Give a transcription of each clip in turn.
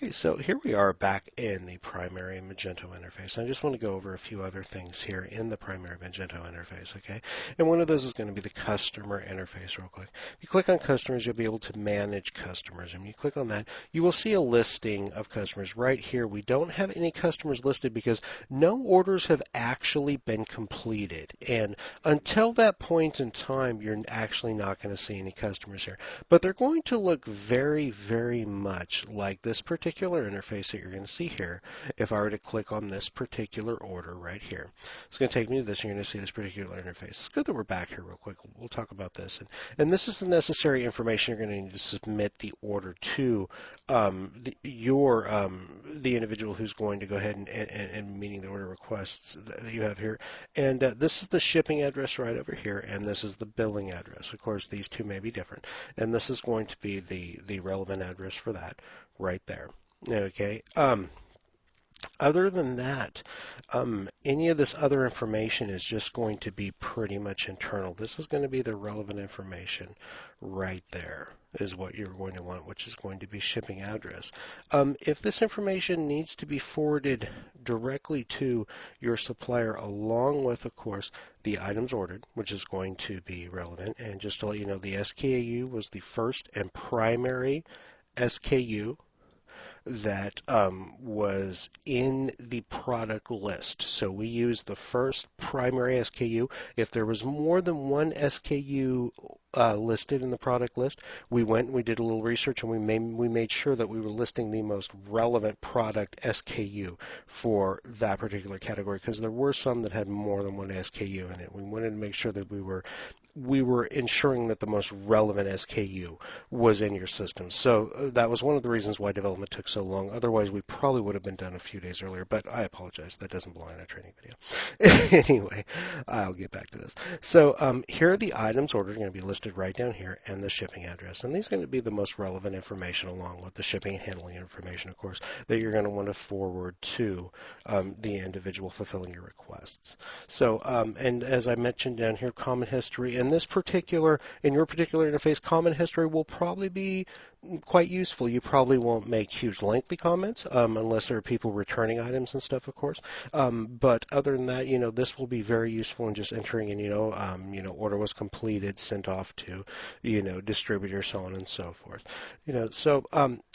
Okay, so here we are back in the primary Magento interface. I just want to go over a few other things here in the primary Magento interface, okay? And one of those is going to be the customer interface real quick. If you click on customers, you'll be able to manage customers. And when you click on that, you will see a listing of customers. Right here, we don't have any customers listed because no orders have actually been completed. And until that point in time, you're actually not going to see any customers here. But they're going to look very, very much like this particular interface that you're going to see here. If I were to click on this particular order right here, it's going to take me to this, and you're going to see this particular interface. It's good that we're back here real quick. We'll talk about this. And this is the necessary information you're going to need to submit the order to the individual who's going to go ahead and meeting the order requests that you have here. And this is the shipping address right over here, and this is the billing address. Of course, these two may be different. And this is going to be the relevant address for that right there. Okay. Other than that, any of this other information is just going to be pretty much internal. This is going to be the relevant information right there is what you're going to want, which is going to be shipping address. If this information needs to be forwarded directly to your supplier along with, of course, the items ordered, which is going to be relevant. And just to let you know, the SKU was the first and primary SKU that was in the product list. So we used the first primary SKU. If there was more than one SKU listed in the product list, we went and we did a little research, and we made sure that we were listing the most relevant product SKU for that particular category, because there were some that had more than one SKU in it. We wanted to make sure that we were ensuring that the most relevant SKU was in your system. So that was one of the reasons why development took so long. Otherwise, we probably would have been done a few days earlier, but I apologize. That doesn't belong in a training video. Anyway, I'll get back to this. So here are the items ordered, going to be listed right down here, and the shipping address. And these are going to be the most relevant information, along with the shipping and handling information, of course, that you're going to want to forward to the individual fulfilling your requests. So, and as I mentioned down here, common history. In your particular interface, common history will probably be quite useful. You probably won't make huge lengthy comments unless there are people returning items and stuff, of course. But other than that, this will be very useful in just entering in, order was completed, sent off to, distributor, so on and so forth. So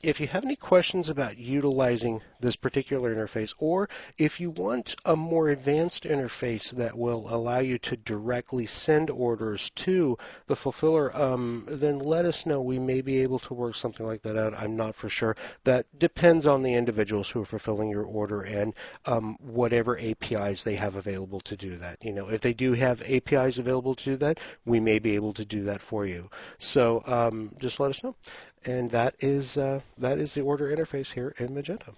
if you have any questions about utilizing this particular interface, or if you want a more advanced interface that will allow you to directly send orders to the fulfiller, then let us know. We may be able to work something like that out. I'm not for sure. That depends on the individuals who are fulfilling your order and whatever APIs they have available to do that. If they do have APIs available to do that, we may be able to do that for you. So just let us know. And that is the order interface here in Magento.